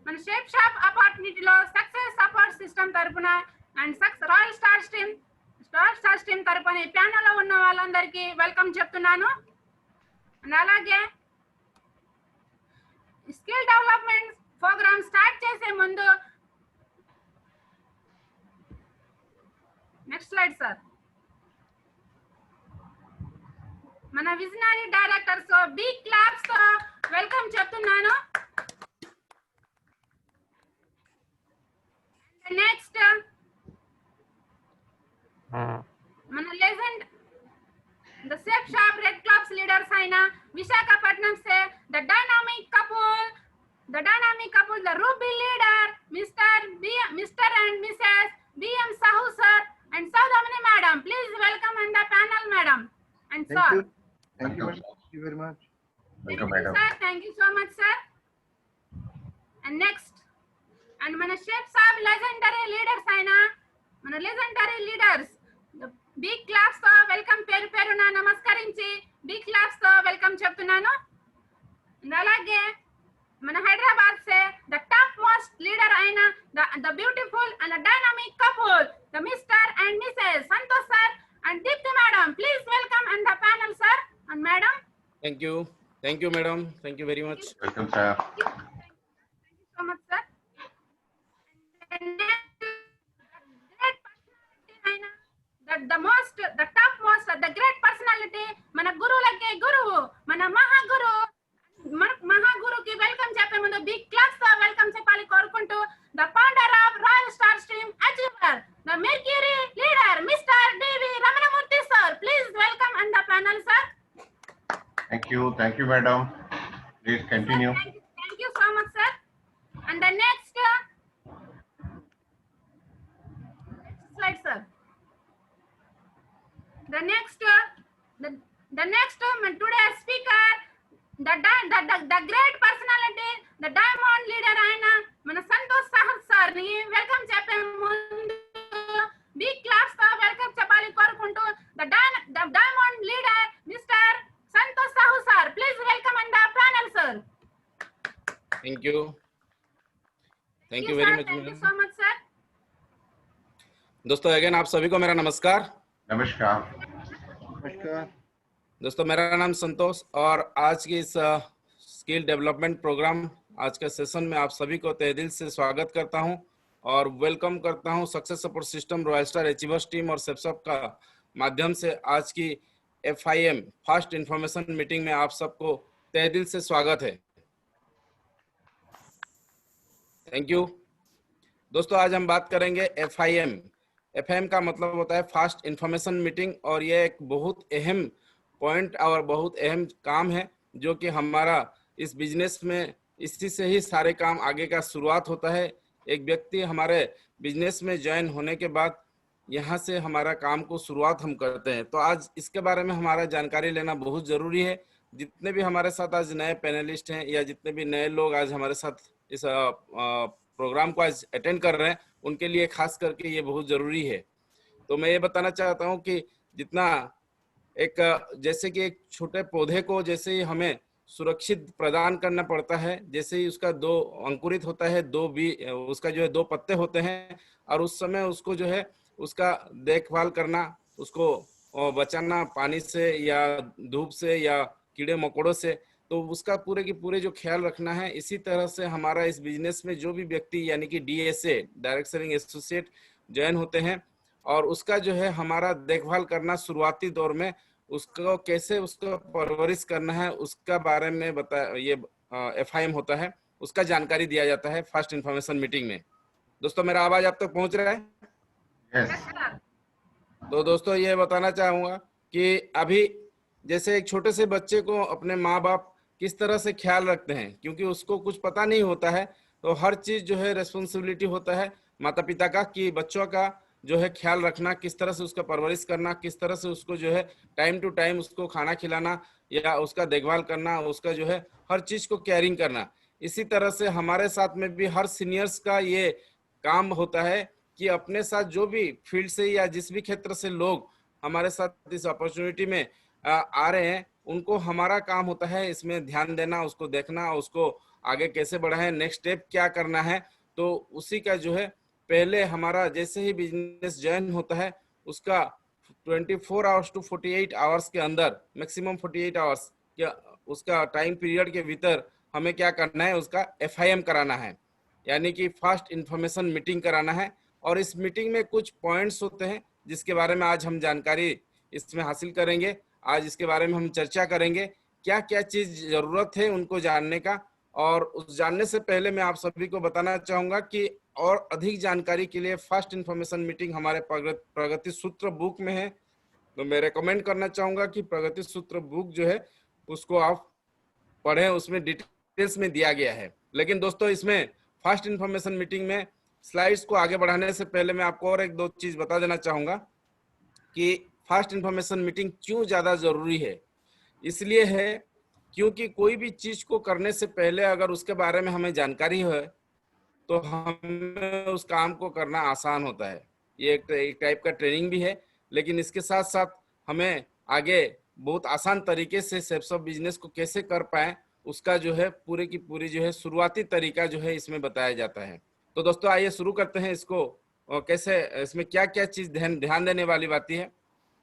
మన shape shop ఆపర్చునిటీలో success support system తరపున అండ్ రాయల్ స్టార్ స్ట్రీమ్ తరపున ఈ ప్యానెల్లో ఉన్న వాళ్ళందరికీ వెల్కమ్ చెప్తున్నాను. అలాగే స్కిల్ డెవలప్మెంట్ ప్రోగ్రామ్ స్టార్ట్ చేసే ముందు నెక్స్ట్ స్లైడ్ సార్. మన విజనరీ డైరెక్టర్స్ బిగ్ క్లాప్స్ తో వెల్కమ్ చెప్తున్నాను. నెక్స్ట్ మన legend the safe sharp red clubs leaders అయిన విశాఖపట్నం से the dynamic couple the ruby leader mister and missus BM Sahu sir and Saudamini madam. Please welcome in the panel madam and sir. Thank you very much. Welcome madam. Sir, thank you so much sir. And next and మన shape సాబ్ legendary leaders అయిన మన legendary leaders big claps తో welcome పేరున నమస్కరించి big claps తో welcome చెప్తున్నాను. అలాగే మన హైదరాబాద్ से द टॉप मोस्ट लीडर అయిన the beautiful and dynamic couple the mister and Mrs Santosh sir and Deepti madam. Please welcome in the panel sir and madam. Thank you madam, thank you very much. Welcome sir. Thank you so much sir. The top most the great personality మన గురువులకే గురువు మన మహాగురు కి welcome చెప్పే ముందు big claps తో welcome చెప్పాలి కోరుకుంటూ the founder of royal star stream achiever the mercury leader mister DV Ramanamurthy sir. Please welcome and the panel sir. Thank you madam. Please continue. Thank you so much sir. And the next slide sir. The next today's speaker the great personality the diamond leader అయిన మన Santosh సాహర్ sir ని welcome చెప్పే ముందు big claps తో welcome చెప్పాలి కోరుకుంటూ the diamond leader mister Santosh Sahu sir. Please welcome in the panel sir. Thank you very much. Thank you so much sir. दोस्तों again आप सभी को मेरा नमस्कार. नमस्कार. दोस्तों मेरा नाम संतोष और आज की इस स्किल डेवलपमेंट प्रोग्राम आज के सेशन में आप सभी को तहे दिल से स्वागत करता हूं और वेलकम करता हूं success support system royal star achievers team और सेपसप का माध्यम से आज की FIM फास्ट इंफॉर्मेशन मीटिंग में आप सबको तहे दिल से स्वागत है. Thank you. दोस्तों आज हम बात करेंगे FIM का मतलब होता है फास्ट इंफॉर्मेशन मीटिंग और ये एक बहुत अहम पॉइंट और बहुत अहम काम है जो कि हमारा इस बिजनेस में इसी से ही सारे काम आगे का शुरुआत होता है. एक व्यक्ति हमारे बिजनेस में ज्वाइन होने के बाद यहाँ से हमारा काम को शुरुआत हम करते हैं. तो आज इसके बारे में हमारा जानकारी लेना बहुत ज़रूरी है. जितने भी हमारे साथ आज नए पैनलिस्ट हैं या जितने भी नए लोग आज हमारे साथ इस प्रोग्राम को आज अटेंड कर रहे हैं उनके लिए खास करके ये बहुत ज़रूरी है. तो मैं ये बताना चाहता हूँ कि जितना जैसे कि एक छोटे पौधे को जैसे ही हमें सुरक्षित प्रदान करना पड़ता है, जैसे ही उसका दो अंकुरित होता है, उसका जो है 2 पत्ते होते हैं और उस समय उसको जो है उसका देखभाल करना, उसको बचाना पानी से या धूप से या कीड़े मकोड़ों से, तो उसका पूरे की पूरे जो ख्याल रखना है. इसी तरह से हमारा इस बिजनेस में जो भी व्यक्ति यानी कि DSA direct selling associate join होते हैं और उसका जो है हमारा देखभाल करना शुरुआती दौर में उसको कैसे उसको परवरिश करना है उसका बारे में ये FIM होता है, उसका जानकारी दिया जाता है फास्ट इंफॉर्मेशन मीटिंग में. दोस्तों मेरा आवाज आप तक पहुंच रहा है? Yes. तो दोस्तों ये बताना चाहूंगा कि अभी जैसे एक छोटे से बच्चे को अपने माँ बाप किस तरह से ख्याल रखते हैं, क्योंकि उसको कुछ पता नहीं होता है, तो हर चीज जो है रेस्पॉन्सिबिलिटी होता है माता पिता का कि बच्चों का जो है ख्याल रखना, किस तरह से उसका परवरिश करना, किस तरह से उसको जो है टाइम टू टाइम उसको खाना खिलाना या उसका देखभाल करना, उसका जो है हर चीज को केयरिंग करना. इसी तरह से हमारे साथ में भी हर सीनियर्स का ये काम होता है कि अपने साथ जो भी फील्ड से या जिस भी क्षेत्र से लोग हमारे साथ इस अपॉर्चुनिटी में आ रहे हैं उनको हमारा काम होता है इसमें ध्यान देना, उसको देखना, उसको आगे कैसे बढ़ाएं, नेक्स्ट स्टेप क्या करना है। तो उसी का जो है पहले हमारा जैसे ही बिजनेस ज्वाइन होता है उसका 24 आवर्स टू 48 आवर्स के अंदर, मैक्सिमम 48 आवर्स के उसका टाइम पीरियड के भीतर हमें क्या करना है, उसका FIM कराना है, यानी कि फास्ट इंफॉर्मेशन मीटिंग कराना है। और इस मीटिंग में कुछ पॉइंट्स होते हैं जिसके बारे में आज हम जानकारी इसमें हासिल करेंगे। आज इसके बारे में हम चर्चा करेंगे, क्या क्या चीज जरूरत है उनको जानने का। और उस जानने से पहले मैं आप सभी को बताना चाहूंगा कि और अधिक जानकारी के लिए फास्ट इंफॉर्मेशन मीटिंग हमारे प्रगति सूत्र बुक में है। तो मैं रेकमेंड करना चाहूंगा कि प्रगति सूत्र बुक जो है उसको आप पढ़ें, उसमें डिटेल्स में दिया गया है। लेकिन दोस्तों इसमें फास्ट इंफॉर्मेशन मीटिंग में स्लाइड्स को आगे बढ़ाने से पहले मैं आपको और एक दो चीज बता देना चाहूंगा कि फास्ट इंफॉर्मेशन मीटिंग क्यों ज्यादा जरूरी है। इसलिए है क्योंकि कोई भी चीज को करने से पहले अगर उसके बारे में हमें जानकारी है तो हमें उस काम को करना आसान होता है। ये एक टाइप का ट्रेनिंग भी है, लेकिन इसके साथ साथ हमें आगे बहुत आसान तरीके से स्टेप्स ऑफ बिजनेस को कैसे कर पाए उसका जो है पूरी की पूरी जो है शुरुआती तरीका जो है इसमें बताया जाता है। तो दोस्तों आइए शुरू करते हैं इसको। और कैसे इसमें क्या क्या चीज ध्यान देने वाली बात है।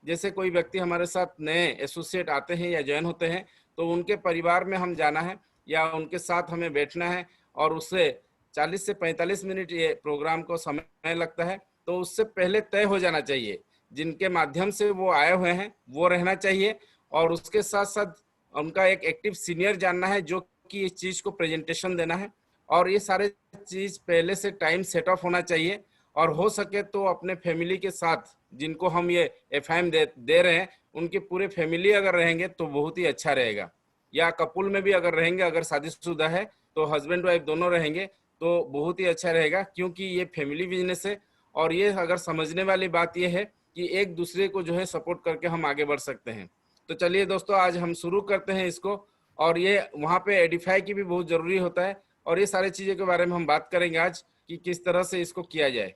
जैसे कोई व्यक्ति हमारे साथ नए एसोसिएट आते हैं या ज्वाइन होते हैं तो उनके परिवार में हम जाना है या उनके साथ हमें बैठना है और उससे 40 से 45 मिनट ये प्रोग्राम को समय लगता है। तो उससे पहले तय हो जाना चाहिए जिनके माध्यम से वो आए हुए हैं वो रहना चाहिए, और उसके साथ साथ उनका एक एक्टिव सीनियर जानना है जो कि इस चीज को प्रेजेंटेशन देना है। और ये सारे चीज पहले से टाइम सेट ऑफ होना चाहिए, और हो सके तो अपने फैमिली के साथ जिनको हम ये FIM दे रहे हैं उनकी पूरे फैमिली अगर रहेंगे तो बहुत ही अच्छा रहेगा, या कपुल में भी अगर रहेंगे, अगर शादीशुदा है तो हस्बैंड वाइफ दोनों रहेंगे तो बहुत ही अच्छा रहेगा, क्योंकि ये फैमिली बिजनेस है। और ये अगर समझने वाली बात ये है कि एक दूसरे को जो है सपोर्ट करके हम आगे बढ़ सकते हैं। तो चलिए दोस्तों आज हम शुरू करते हैं इसको। और ये वहाँ पे एडिफाई की भी बहुत जरूरी होता है, और ये सारी चीजों के बारे में हम बात करेंगे आज कि किस तरह से इसको किया जाए।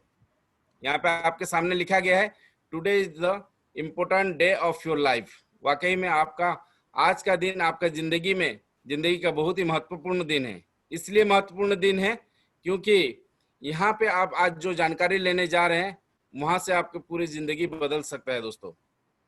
यहाँ पे आपके सामने लिखा गया है today is the important day of your life. वाकई में आपका आज का दिन आपका जिंदगी का बहुत ही महत्वपूर्ण दिन है। इसलिए महत्वपूर्ण दिन है क्योंकि यहाँ पे आप आज जो जानकारी लेने जा रहे हैं वहां से आपकी पूरी जिंदगी बदल सकता है दोस्तों।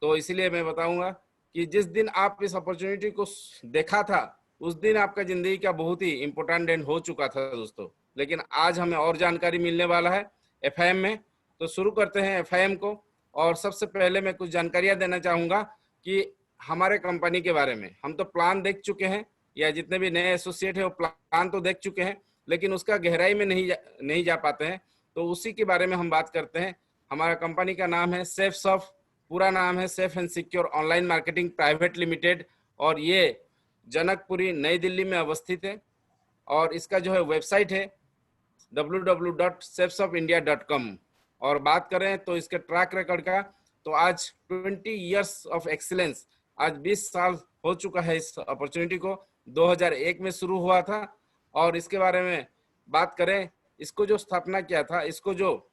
तो इसलिए मैं बताऊंगा कि जिस दिन आप इस अपॉर्चुनिटी को देखा था उस दिन आपका जिंदगी का बहुत ही इंपॉर्टेंट दिन हो चुका था दोस्तों। लेकिन आज हमें और जानकारी मिलने वाला है FIM में। तो शुरू करते हैं FIM को। और सबसे पहले मैं कुछ जानकारियां देना चाहूंगा कि हमारे कंपनी के बारे में। हम तो प्लान देख चुके हैं, या जितने भी नए एसोसिएट है वो प्लान तो देख चुके हैं, लेकिन उसका गहराई में नहीं जा पाते हैं। तो उसी के बारे में हम बात करते हैं। हमारा कंपनी का नाम है SafeSoft, पूरा नाम है safe and secure online marketing private limited, और ये जनकपुरी नई दिल्ली में अवस्थित है। और इसका जो है वेबसाइट है www.safesoftindia.com। और बात करें तो इसके ट्रैक रिकॉर्ड का, तो आज 20 इयर्स ऑफ एक्सीलेंस, आज 20 साल हो चुका है इस अपॉर्चुनिटी को। 2001 में शुरू हुआ था। और इसके बारे में बात करें, इसको जो स्थापना किया था, इसको जो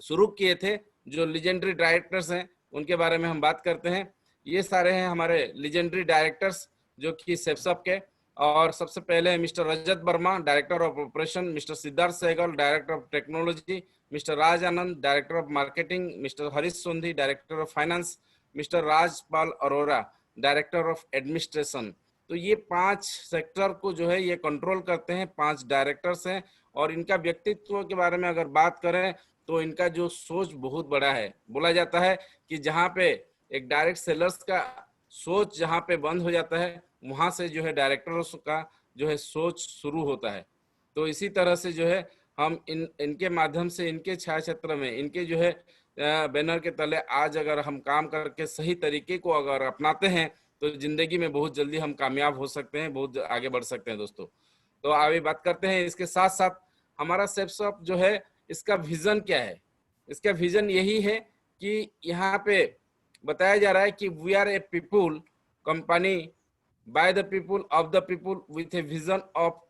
शुरू किए थे, जो लीजेंडरी डायरेक्टर्स हैं उनके बारे में हम बात करते हैं। ये सारे हैं हमारे लीजेंडरी डायरेक्टर्स जो कि सेफसॉफ्ट के। और सबसे पहले है mister Rajat Verma, director of operation, mister Siddharth Sehgal, director of technology, mister Raj Anand, director of marketing, mister Harish Sondhi, director of finance, mister Rajpal Arora, director of administration. तो ये 5 सेक्टर को जो है ये कंट्रोल करते हैं, 5 डायरेक्टर्स हैं। और इनका व्यक्तित्व के बारे में अगर बात करें तो इनका जो सोच बहुत बड़ा है। बोला जाता है कि जहाँ पे एक डायरेक्ट सेलर्स का सोच जहाँ पे बंद हो जाता है वहां से जो है डायरेक्टर्स का जो है सोच शुरू होता है। तो इसी तरह से जो है हम इनके माध्यम से, इनके छाया क्षेत्र में, इनके जो है बैनर के तले आज अगर हम काम करके सही तरीके को अगर अपनाते हैं तो जिंदगी में बहुत जल्दी हम कामयाब हो सकते हैं, बहुत आगे बढ़ सकते हैं दोस्तों। तो आगे बात करते हैं। इसके साथ साथ हमारा सेफसॉफ्ट जो है इसका विजन क्या है। इसका विजन यही है कि यहाँ पे बताया जा रहा है कि we are a people company by the people of the people with a vision of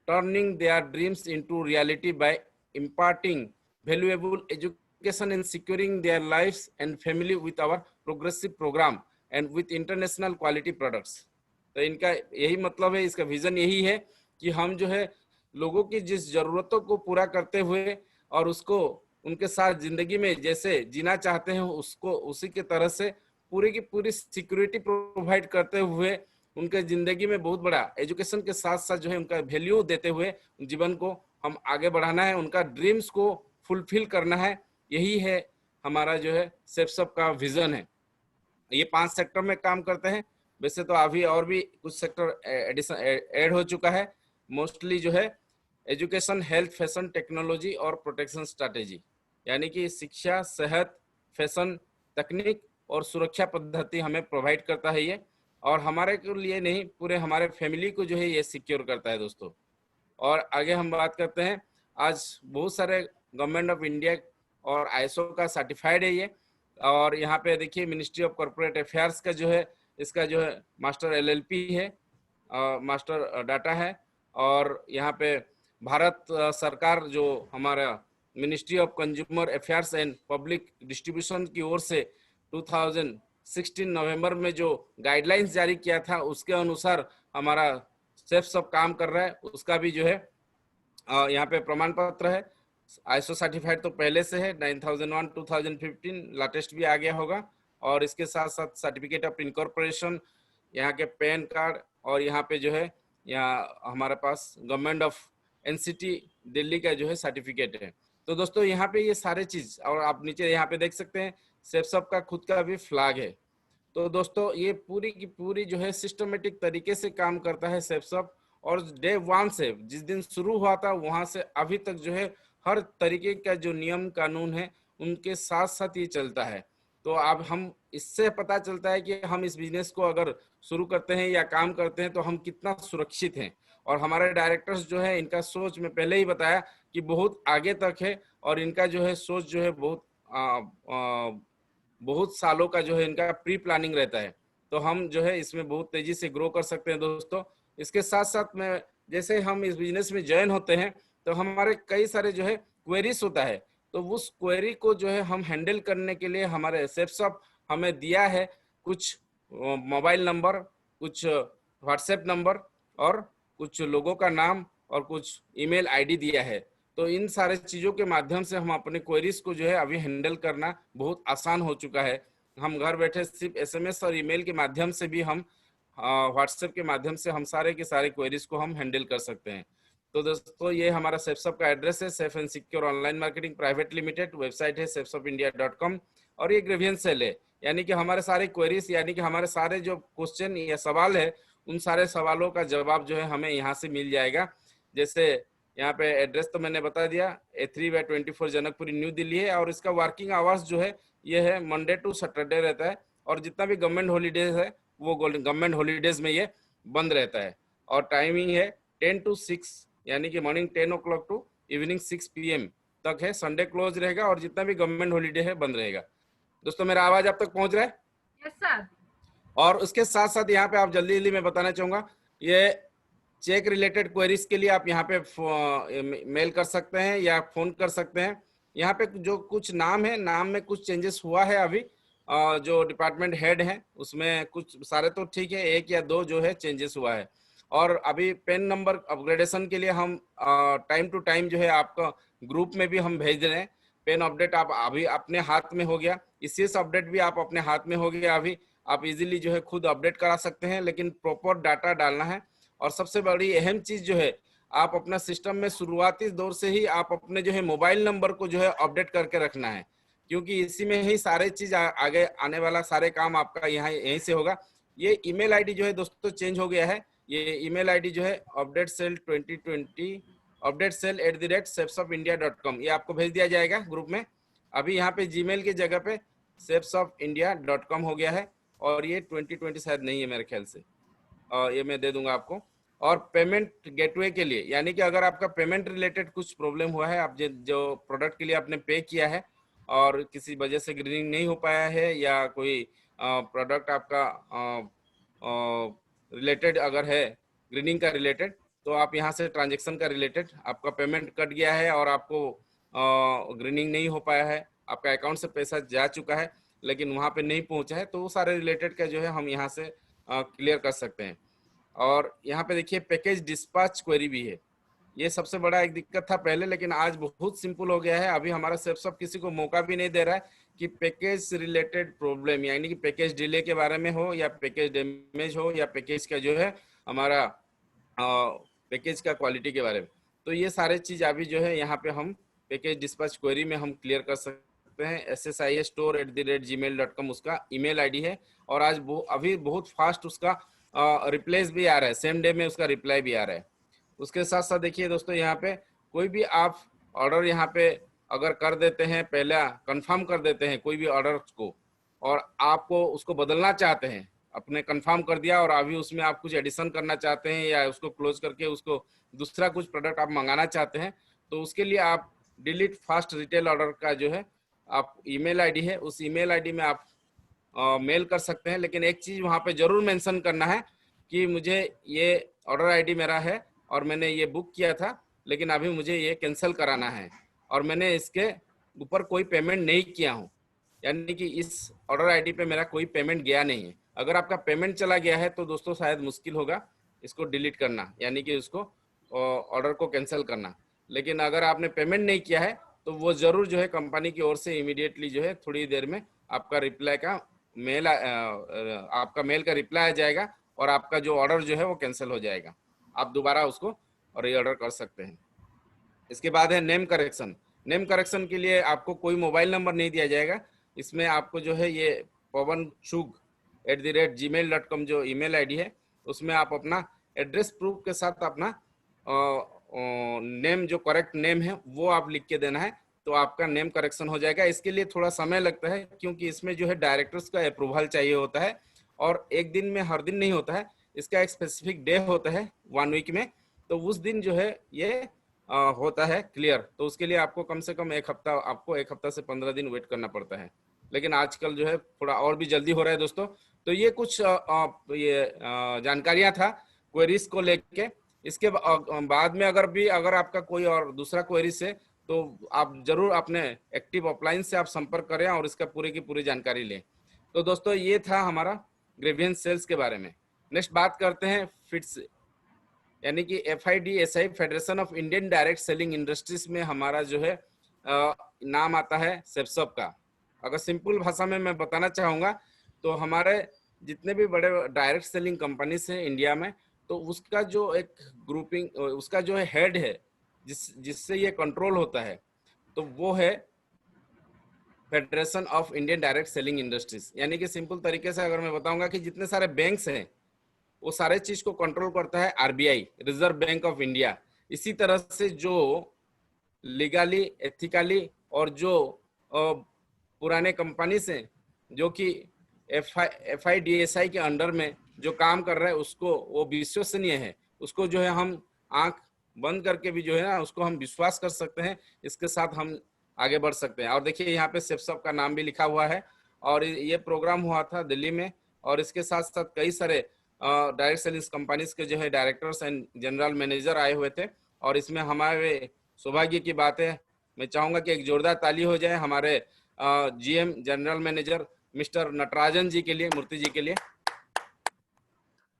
turning their dreams into reality by imparting valuable education in securing their lifes and family with our progressive programme and with international quality products. तो इनका यही मतलब है, इसका vision यही है कि हम जो है लोगों की जिस जरूरतों को पूरा करते हुए और उसको उनके साथ जिंदगी में जैसे जीना चाहते हैं उसको उसी के तरह से पूरी की पूरी सिक्योरिटी प्रोवाइड करते हुए उनके जिंदगी में बहुत बड़ा एजुकेशन के साथ साथ जो है उनका वैल्यू देते हुए जीवन को हम आगे बढ़ाना है, उनका ड्रीम्स को फुलफिल करना है। यही है हमारा जो है सेफसप का विजन है। ये 5 सेक्टर में काम करते हैं। वैसे तो अभी और भी कुछ सेक्टर एडिशन ऐड हो चुका है। मोस्टली जो है एजुकेशन, हेल्थ, फैशन, टेक्नोलॉजी और प्रोटेक्शन स्ट्रैटेजी, यानी कि शिक्षा, सेहत, फैशन, तकनीक और सुरक्षा पद्धति हमें प्रोवाइड करता है ये, और हमारे के लिए नहीं पूरे हमारे फैमिली को जो है ये सिक्योर करता है दोस्तों। और आगे हम बात करते हैं, आज बहुत सारे गवर्नमेंट ऑफ इंडिया और आईएसओ का सर्टिफाइड है ये, और यहाँ पे देखिए मिनिस्ट्री ऑफ कॉर्पोरेट अफेयर्स का जो है इसका जो है मास्टर एलएलपी है, मास्टर डाटा है, और यहाँ पे भारत सरकार जो हमारा ministry of consumer affairs and public distribution की ओर से 2016 नवंबर में जो गाइडलाइंस जारी किया था उसके अनुसार हमारा सेफसप काम कर रहा है। उसका भी जो है यहाँ पे प्रमाण पत्र है। आईएसओ सर्टिफाइड तो पहले से है 9001 2015, लेटेस्ट भी आ गया होगा, और इसके साथ साथ सर्टिफिकेट ऑफ इनकॉर्पोरेशन, यहाँ के पैन कार्ड, और यहाँ पे जो है यहाँ हमारे पास गवर्नमेंट ऑफ एनसीटी दिल्ली का जो है सर्टिफिकेट है। तो दोस्तों यहाँ पे ये सारे चीज, और आप नीचे यहाँ पे देख सकते हैं सेफसप का खुद का भी फ्लैग है। तो दोस्तों ये पूरी की पूरी जो है सिस्टमेटिक तरीके से काम करता है सेफसप, और डे 1 से जिस दिन शुरू हुआ था वहां से अभी तक जो है हर तरीके का जो नियम कानून है उनके साथ साथ ये चलता है। तो अब हम इससे पता चलता है कि हम इस बिजनेस को अगर शुरू करते हैं या काम करते हैं तो हम कितना सुरक्षित हैं। और हमारे डायरेक्टर्स जो है इनका सोच में पहले ही बताया कि बहुत आगे तक है, और इनका जो है सोच जो है बहुत सालों का जो है इनका प्री प्लानिंग रहता है। तो हम जो है इसमें बहुत तेजी से ग्रो कर सकते हैं दोस्तों। इसके साथ साथ में जैसे हम इस बिजनेस में ज्वाइन होते हैं तो हमारे कई सारे जो है क्वेरीज होता है, तो उस क्वेरी को जो है हम हैंडल करने के लिए हमारे सेफसप हमें दिया है कुछ मोबाइल नंबर, कुछ व्हाट्सएप नंबर, और कुछ लोगों का नाम, और कुछ ईमेल आईडी दिया है। तो इन सारे चीजों के माध्यम से हम अपने क्वेरीज को जो है अभी हैंडल करना बहुत आसान हो चुका है। हम घर बैठे सिर्फ एसएमएस और ईमेल के माध्यम से भी, हम व्हाट्सएप के माध्यम से हम सारे के सारे क्वेरीज को हम हैंडल कर सकते हैं। तो दोस्तों ये हमारा सेफसप का एड्रेस है, safe and secure online marketing private limited, website है safsopindia.com, और ये ग्रीवियंस सेल है, यानी कि हमारे सारे क्वेरीज, यानी कि हमारे सारे जो क्वेश्चन या सवाल है उन सारे सवालों का जवाब जो है हमें यहाँ से मिल जाएगा। जैसे यहाँ पे एड्रेस तो मैंने बता दिया, A3/24 जनकपुरी न्यू दिल्ली है, और इसका वर्किंग आवर्स जो है ये है मंडे टू सैटरडे रहता है, और जितना भी गवर्नमेंट हॉलीडेज है वो गवर्नमेंट हॉलीडेज में ये बंद रहता है। और टाइमिंग है 10 to 6, यानी कि morning 10 o'clock to evening 6 PM तक है। संडे क्लोज रहेगा, और जितना भी गवर्नमेंट हॉलीडे है बंद रहेगा। दोस्तों मेरा आवाज आप तक पहुंच रहा है? Yes sir. और उसके साथ साथ यहाँ पे आप जल्दी मैं बताना चाहूंगा, ये चेक रिलेटेड क्वेरीज के लिए आप यहाँ पे मेल कर सकते हैं या फोन कर सकते हैं। यहाँ पे जो कुछ नाम है, नाम में कुछ चेंजेस हुआ है अभी, जो डिपार्टमेंट हेड हैं उसमें कुछ, सारे तो ठीक है, 1 या 2 जो है चेंजेस हुआ है। और अभी पेन नंबर अपग्रेडेशन के लिए हम टाइम टू टाइम जो है आपका ग्रुप में भी हम भेज रहे हैं। पेन अपडेट आप अभी अपने हाथ में हो गया, इसीएस अपडेट भी आप अपने हाथ में हो गया। अभी आप इजीली जो है खुद अपडेट करा सकते हैं, लेकिन प्रॉपर डाटा डालना है। और सबसे बड़ी अहम चीज जो है, आप अपना सिस्टम में शुरुआती दौर से ही आप अपने जो है मोबाइल नंबर को जो है अपडेट करके रखना है, क्योंकि इसी में ही सारे चीज आगे आने वाला सारे काम आपका यहाँ यहीं से होगा। ये ईमेल आईडी जो है दोस्तों चेंज हो गया है। ये ईमेल आईडी जो है updatesell2020@safesopindia.com, ये आपको भेज दिया जाएगा ग्रुप में। अभी यहाँ पे जीमेल की जगह पे safesopindia.com हो गया है, और ये 2020 शायद नहीं है मेरे ख्याल से, ये मैं दे दूंगा आपको। और पेमेंट गेटवे के लिए, यानी कि अगर आपका पेमेंट रिलेटेड कुछ प्रॉब्लम हुआ है, आप जो प्रोडक्ट के लिए आपने पे किया है और किसी वजह से ग्रीनिंग नहीं हो पाया है, या कोई प्रोडक्ट आपका रिलेटेड अगर है ग्रीनिंग का रिलेटेड, तो आप यहाँ से ट्रांजेक्शन का रिलेटेड आपका पेमेंट कट गया है और आपको ग्रीनिंग नहीं हो पाया है, आपका अकाउंट से पैसा जा चुका है लेकिन वहाँ पे नहीं पहुँचा है, तो वो सारे रिलेटेड का जो है हम यहाँ से क्लियर कर सकते हैं। और यहाँ पे देखिए पैकेज डिस्पैच क्वेरी भी है। ये सबसे बड़ा एक दिक्कत था पहले, लेकिन आज बहुत सिंपल हो गया है। अभी हमारा सब किसी को मौका भी नहीं दे रहा है कि पैकेज रिलेटेड प्रॉब्लम यानी कि पैकेज डिले के बारे में हो या पैकेज डैमेज हो या पैकेज का जो है हमारा पैकेज का क्वालिटी के बारे में, तो ये सारे चीज अभी जो है यहाँ पे हम पैकेज डिस्पैच क्वेरी में हम क्लियर कर सकते हैं। ssis store@gmail.com उसका ईमेल आईडी है और आज अभी बहुत फास्ट उसका रिप्लेस भी आ रहा है, सेम डे में उसका रिप्लाई भी आ रहा है। उसके साथ साथ देखिए दोस्तों, यहाँ पे कोई भी आप ऑर्डर यहाँ पे अगर कर देते हैं, पहले कंफर्म कर देते हैं कोई भी ऑर्डर को और आपको उसको बदलना चाहते हैं, अपने कंफर्म कर दिया और अभी उसमें आप कुछ एडिशन करना चाहते हैं या उसको क्लोज करके उसको दूसरा कुछ प्रोडक्ट आप मंगाना चाहते हैं, तो उसके लिए आप डिलीट फास्ट रिटेल ऑर्डर का जो है आप ईमेल आईडी है, उस ईमेल आईडी में आप मेल कर सकते हैं। लेकिन एक चीज वहां पे जरूर मेंशन करना है कि मुझे ये ऑर्डर आईडी मेरा है और मैंने ये बुक किया था, लेकिन अभी मुझे ये कैंसिल कराना है और मैंने इसके ऊपर कोई पेमेंट नहीं किया हूँ, यानी कि इस ऑर्डर आईडी पे मेरा कोई पेमेंट गया नहीं है। अगर आपका पेमेंट चला गया है तो दोस्तों शायद मुश्किल होगा इसको डिलीट करना, यानी कि उसको ऑर्डर को कैंसिल करना। लेकिन अगर आपने पेमेंट नहीं किया है तो वो जरूर जो है कंपनी की ओर से इमीडिएटली जो है थोड़ी देर में आपका रिप्लाई का मेल आपका मेल का रिप्लाई आ जाएगा और आपका जो ऑर्डर जो है वो कैंसिल हो जाएगा, आप दोबारा उसको रीऑर्डर कर सकते हैं। इसके बाद है नेम करेक्शन। नेम करेक्शन के लिए आपको कोई मोबाइल नंबर नहीं दिया जाएगा, इसमें आपको जो है ये pawanchug@gmail.com जो ईमेल आईडी है उसमें आप अपना एड्रेस प्रूफ के साथ अपना नेम जो करेक्ट नेम है वो आप लिख के देना है, तो आपका नेम करेक्शन हो जाएगा। इसके लिए थोड़ा समय लगता है क्योंकि इसमें जो है डायरेक्टर्स का अप्रूवल चाहिए होता है और एक दिन में हर दिन नहीं होता है, इसका एक स्पेसिफिक डे होता है 1 वीक में, तो उस दिन जो है ये होता है क्लियर। तो उसके लिए आपको कम से कम एक हफ्ता से 15 दिन वेट करना पड़ता है, लेकिन आजकल जो है थोड़ा और भी जल्दी हो रहा है दोस्तों। तो ये कुछ जानकारियां था क्वेरीज को लेके। इसके बाद में अगर आपका कोई और दूसरा क्वेरीज है तो आप जरूर अपने एक्टिव ऑफलाइन से आप संपर्क करें और इसका पूरी की पूरी जानकारी लें। तो दोस्तों ये था हमारा ग्रीवियंस सेल्स के बारे में। नेक्स्ट बात करते हैं फिट्स, यानी कि FIDSI federation of Indian direct selling industries में हमारा जो है नाम आता है सेप्सॉप का। अगर सिंपल भाषा में मैं बताना चाहूँगा तो हमारे जितने भी बड़े डायरेक्ट सेलिंग कंपनीज हैं इंडिया में, तो उसका जो एक ग्रुपिंग, उसका जो है हेड है जिससे ये कंट्रोल होता है, तो वो है federation of Indian direct selling industries. यानी कि सिंपल तरीके से अगर मैं बताऊंगा कि जितने सारे बैंक्स हैं वो सारे चीज को कंट्रोल करता है RBI, reserve bank of India. इसी तरह से जो लीगली, एथिकली और जो पुराने कंपनीज हैं जो कि FIDSI के अंडर में जो काम कर रहा है उसको वो विश्वसनीय है, उसको जो है हम आंख बंद करके भी जो है ना उसको हम विश्वास कर सकते हैं, इसके साथ हम आगे बढ़ सकते हैं। और देखिए यहाँ पे सेप्सॉप का नाम भी लिखा हुआ है और ये प्रोग्राम हुआ था दिल्ली में और इसके साथ साथ कई सारे डायरेक्ट सेलिंग कंपनीज के जो है डायरेक्टर्स एंड जनरल मैनेजर आए हुए थे। और इसमें हमारे सौभाग्य की बात है, मैं चाहूंगा कि एक जोरदार ताली हो जाए हमारे GM general manager mister Natarajan ji के लिए, मूर्ति जी के लिए,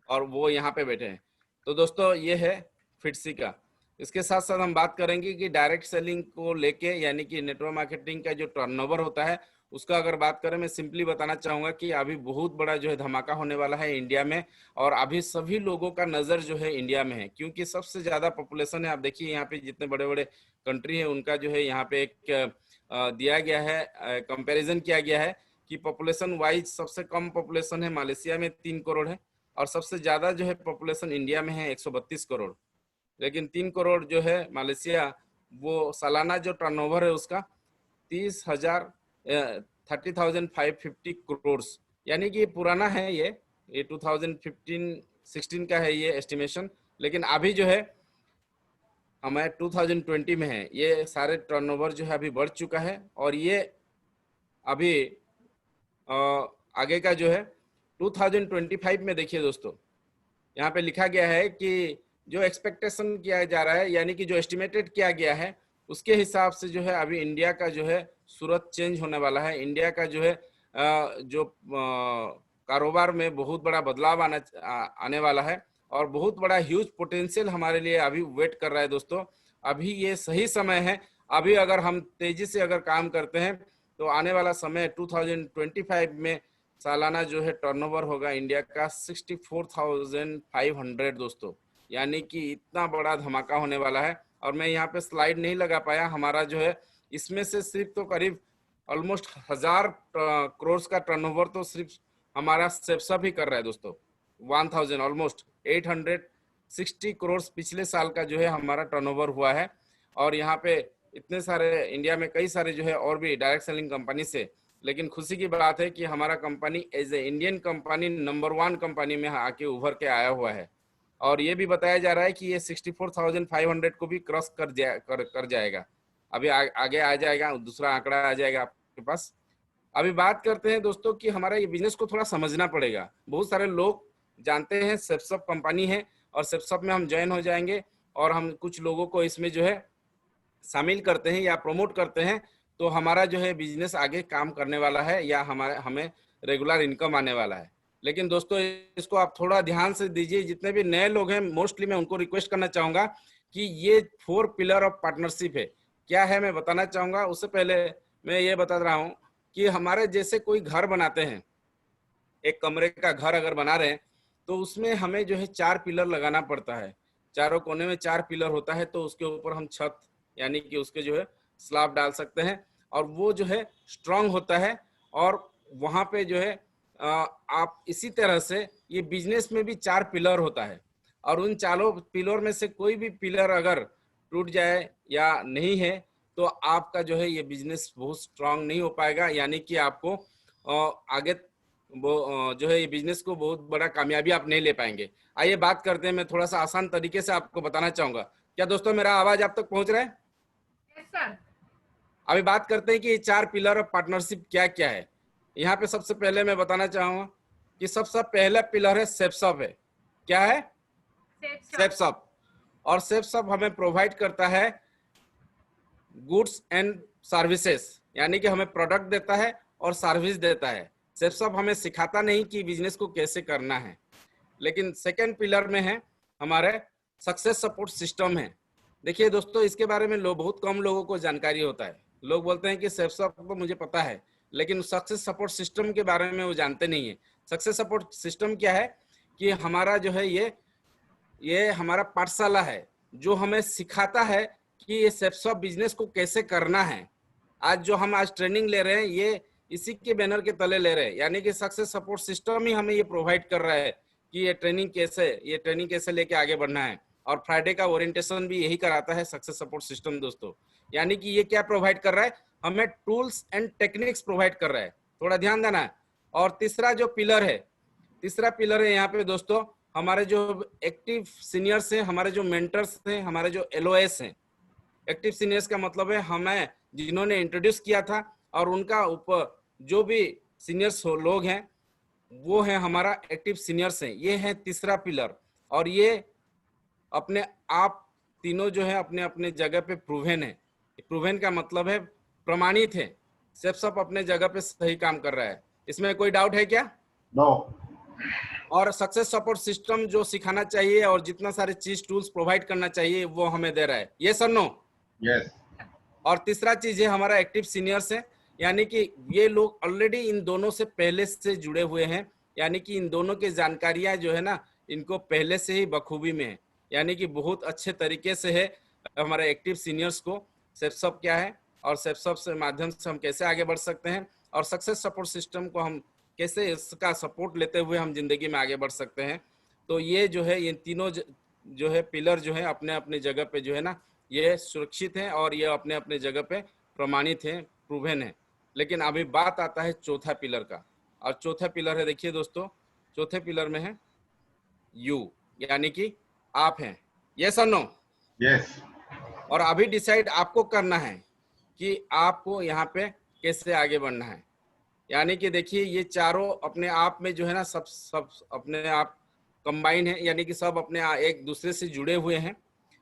और वो यहाँ पे बैठे हैं। तो दोस्तों ये है फिटसी का। इसके साथ साथ हम बात करेंगे कि डायरेक्ट सेलिंग को लेके, यानी कि नेटवर्क मार्केटिंग का जो टर्नओवर होता है उसका अगर बात करें, मैं सिंपली बताना चाहूंगा कि अभी बहुत बड़ा जो है धमाका होने वाला है इंडिया में और अभी सभी लोगों का नजर जो है इंडिया में है क्योंकि सबसे ज्यादा पॉपुलेशन है। आप देखिए यहाँ पे जितने बड़े बड़े कंट्री है उनका जो है यहाँ पे एक दिया गया है, कंपेरिजन किया गया है कि पॉपुलेशन वाइज सबसे कम पॉपुलेशन है मालয়েশিয়া में 3 करोड़ है और सबसे ज्यादा जो है पॉपुलेशन इंडिया में है 132 करोड़। लेकिन 3 करोड़ जो है मालয়েশিয়া, वो सालाना जो टर्नओवर है उसका 30,550 करोड़, यानी कि पुराना है ये 2015-16 का है ये एस्टिमेशन, लेकिन अभी जो है हमें 2020 में है। ये सारे टर्नओवर जो है अभी बढ़ चुका है और ये अभी आगे का जो है 2025 में देखिए दोस्तों, यहाँ पे लिखा गया है कि जो एक्सपेक्टेशन किया जा रहा है, यानी कि जो एस्टिमेटेड किया गया है उसके हिसाब से जो है अभी इंडिया का जो है सूरत चेंज होने वाला है। इंडिया का जो है जो कारोबार में बहुत बड़ा बदलाव आने वाला है और बहुत बड़ा ह्यूज पोटेंशियल हमारे लिए अभी वेट कर रहा है दोस्तों। अभी ये सही समय है। अभी अगर हम तेजी से अगर काम करते हैं तो आने वाला समय 2025 में सालाना जो है टर्नओवर होगा इंडिया का 64,500 दोस्तों, यानी कि इतना बड़ा धमाका होने वाला है। और मैं यहाँ पे स्लाइड नहीं लगा पाया, हमारा जो है इसमें से सिर्फ तो करीब ऑलमोस्ट 1000 करोड़ का टर्नओवर तो सिर्फ हमारा सेप्सअप ही कर रहा है दोस्तों। 1000 ऑलमोस्ट 860 करोड़ पिछले साल का जो है हमारा टर्नओवर हुआ है। और यहाँ पे इतने सारे इंडिया में कई सारे जो है और भी डायरेक्ट सेलिंग कंपनी से, लेकिन खुशी की बात है कि हमारा company as a Indian company number 1 company में आके उभर के आया हुआ है। और ये भी बताया जा रहा है कि ये 64,500 को भी क्रॉस कर जाएगा। अभी आगे आ जाएगा, दूसरा आंकड़ा आ जाएगा आपके पास। अभी बात करते हैं दोस्तों कि हमारा ये बिजनेस को थोड़ा समझना पड़ेगा। बहुत सारे लोग जानते हैं सेप्सअप कंपनी है और सेप्सअप में हम ज्वाइन हो जाएंगे और हम कुछ लोगों को इसमें जो है शामिल करते हैं या प्रमोट करते हैं तो हमारा जो है बिजनेस आगे काम करने वाला है या हमें रेगुलर इनकम आने वाला है। लेकिन दोस्तों इसको आप थोड़ा ध्यान से दीजिए। जितने भी नए लोग हैं मोस्टली मैं उनको रिक्वेस्ट करना चाहूंगा कि ये 4 पिलर ऑफ पार्टनरशिप है। क्या है मैं बताना चाहूंगा। उससे पहले मैं ये बता रहा हूँ कि हमारे जैसे कोई घर बनाते हैं, एक कमरे का घर अगर बना रहे हैं तो उसमें हमें जो है 4 पिलर लगाना पड़ता है। चारों कोने में 4 पिलर होता है तो उसके ऊपर हम छत यानी कि उसके जो है स्लैब डाल सकते हैं और वो जो है स्ट्रांग होता है। और वहां पे जो है आप इसी तरह से ये बिजनेस में भी 4 पिलर होता है और उन चारों पिलर में से कोई भी पिलर अगर टूट जाए या नहीं है तो आपका जो है ये बिजनेस बहुत स्ट्रांग नहीं हो पाएगा, यानी कि आपको आगे वो जो है ये बिजनेस को बहुत बड़ा कामयाबी आप नहीं ले पाएंगे। आइए बात करते हैं। मैं थोड़ा सा आसान तरीके से आपको बताना चाहूंगा। क्या दोस्तों मेरा आवाज आप तक पहुंच रहा है? Yes sir. अभी बात करते हैं कि ये 4 पिलर ऑफ पार्टनरशिप क्या क्या है। यहाँ पे सबसे पहले मैं बताना चाहूंगा कि सबसे पहला पिलर है सेप्सअप है। क्या है? सेप्सअप। और सेप्सअप हमें प्रोवाइड करता है गुड्स एंड सर्विसेज, यानी कि हमें प्रोडक्ट देता है और सर्विस देता है। सेप्सअप हमें सिखाता नहीं कि बिजनेस को कैसे करना है। लेकिन सेकेंड पिलर में है हमारे सक्सेस सपोर्ट सिस्टम है। देखिए दोस्तों इसके बारे में बहुत कम लोगों को जानकारी होता है। लोग बोलते हैं कि सेप्सअप तो मुझे पता है, लेकिन सक्सेस सपोर्ट सिस्टम के बारे में वो जानते नहीं है। सक्सेस सपोर्ट सिस्टम क्या है कि हमारा जो है ये हमारा पाठशाला है जो हमें सिखाता है कि ये सेप्सअप बिजनेस को कैसे करना है। आज जो हम आज ट्रेनिंग ले रहे हैं ये इसी के बैनर के तले ले रहे हैं, यानी कि सक्सेस सपोर्ट सिस्टम ही हमें ये प्रोवाइड कर रहा है कि ये ट्रेनिंग कैसे लेके आगे बढ़ना है। और फ्राइडे का ओरिएंटेशन भी यही कराता है सक्सेस सपोर्ट सिस्टम दोस्तों। यानी कि ये क्या प्रोवाइड कर रहा है, हमें टूल्स एंड टेक्निक्स प्रोवाइड कर रहा है। थोड़ा ध्यान देना है। और तीसरा पिलर है यहाँ पे दोस्तों हमारे जो एक्टिव सीनियर्स हैं, हमारे जो मेंटर्स हैं, हमारे जो LOS हैं। एक्टिव सीनियर्स का मतलब है हमें जिन्होंने इंट्रोड्यूस किया था और उनका ऊपर जो भी सीनियर्स लोग हैं वो है हमारा एक्टिव सीनियर्स हैं। ये है तीसरा पिलर और ये अपने आप तीनों जो है अपने अपने जगह पे प्रूवन है। प्रूवन का मतलब है प्रमाणित है। सेप्सअप अपने जगह पे सही काम कर रहा है। इसमें कोई डाउट है क्या? नो। और सक्सेस सपोर्ट सिस्टम जो सिखाना चाहिए और जितना सारे चीज टूल्स प्रोवाइड करना चाहिए वो हमें दे रहा है। ये सर नो? यस। और तीसरा चीज है हमारा एक्टिव सीनियर्स है, यानी कि ये लोग ऑलरेडी इन दोनों से पहले से जुड़े हुए हैं, यानी कि इन दोनों की जानकारियां जो है ना इनको पहले से ही बखूबी में है, यानी कि बहुत अच्छे तरीके से है हमारे एक्टिव सीनियर्स को सेप्सअप क्या है और सेप्सअप से माध्यम से हम कैसे आगे बढ़ सकते हैं और सक्सेस सपोर्ट सिस्टम को हम कैसे इसका सपोर्ट लेते हुए हम जिंदगी में आगे बढ़ सकते हैं। तो ये जो है ये तीनों जो है पिलर जो है अपने अपने जगह पे जो है ना ये सुरक्षित हैं और ये अपने अपने जगह पे प्रमाणित हैं, प्रूवन है। लेकिन अभी बात आता है चौथा पिलर का, और चौथा पिलर है, देखिए दोस्तों चौथे पिलर में है यू, यानी कि आप हैं। यस और नो? यस। और अभी डिसाइड आपको करना है कि आपको यहाँ पे कैसे आगे बढ़ना है। यानी कि देखिए ये चारों अपने आप में जो है ना सब अपने आप कंबाइन है, यानी कि सब अपने एक दूसरे से जुड़े हुए हैं।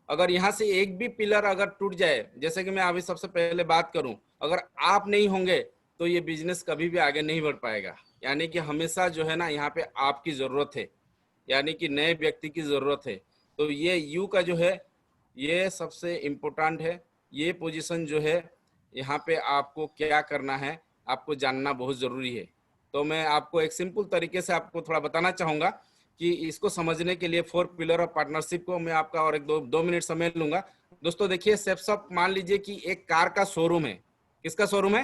अगर यहाँ से एक भी पिलर अगर टूट जाए, जैसे कि मैं अभी सबसे पहले बात करूं, अगर आप नहीं होंगे तो ये बिजनेस कभी भी आगे नहीं बढ़ पाएगा। यानी कि हमेशा जो है ना यहाँ पे आपकी जरूरत है। यानी कि नए व्यक्ति की जरूरत है। तो ये यू का जो है ये सबसे इम्पोर्टेंट है। ये पोजीशन जो है यहाँ पे आपको क्या करना है आपको जानना बहुत जरूरी है। तो मैं आपको एक सिंपल तरीके से आपको थोड़ा बताना चाहूंगा कि इसको समझने के लिए 4 पिलर ऑफ पार्टनरशिप को मैं आपका और एक दो मिनट समय लूंगा। दोस्तों देखिए, सेप्सअप मान लीजिए कि एक कार का शोरूम है। किसका शोरूम है?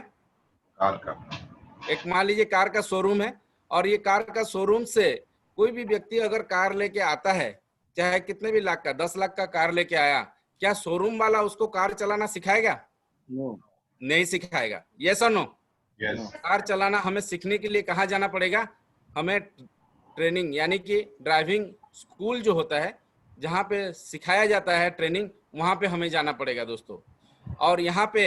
कार का। एक मान लीजिए कार का शोरूम है, और ये कार का शोरूम से कोई भी व्यक्ति अगर कार लेके आता है, चाहे कितने भी लाख का, 10 लाख का कार लेके आया, क्या शोरूम वाला उसको कार चलाना सिखाएगा? No. नहीं सिखाएगा। यस और नो? यस। कार चलाना हमें सीखने के लिए कहाँ जाना पड़ेगा? हमें ट्रेनिंग यानी कि ड्राइविंग स्कूल जो होता है, जहाँ पे सिखाया जाता है ट्रेनिंग, वहां पे हमें जाना पड़ेगा दोस्तों। और यहाँ पे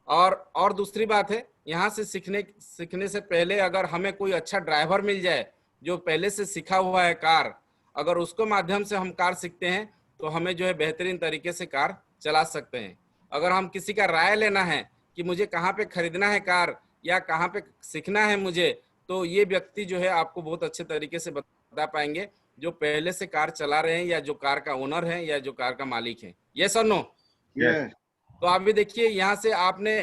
और दूसरी बात है, यहाँ से सीखने से पहले अगर हमें कोई अच्छा ड्राइवर मिल जाए जो पहले से सीखा हुआ है कार, अगर उसको माध्यम से हम कार सीखते हैं तो हमें जो है बेहतरीन तरीके से कार चला सकते हैं। अगर हम किसी का राय लेना है कि मुझे कहाँ पे खरीदना है कार या कहाँ पे सीखना है मुझे, तो ये व्यक्ति जो है आपको बहुत अच्छे तरीके से बता पाएंगे, जो पहले से कार चला रहे हैं या जो कार का ओनर है या जो कार का मालिक है। यस और नो? Yes. तो अभी देखिए, यहाँ से आपने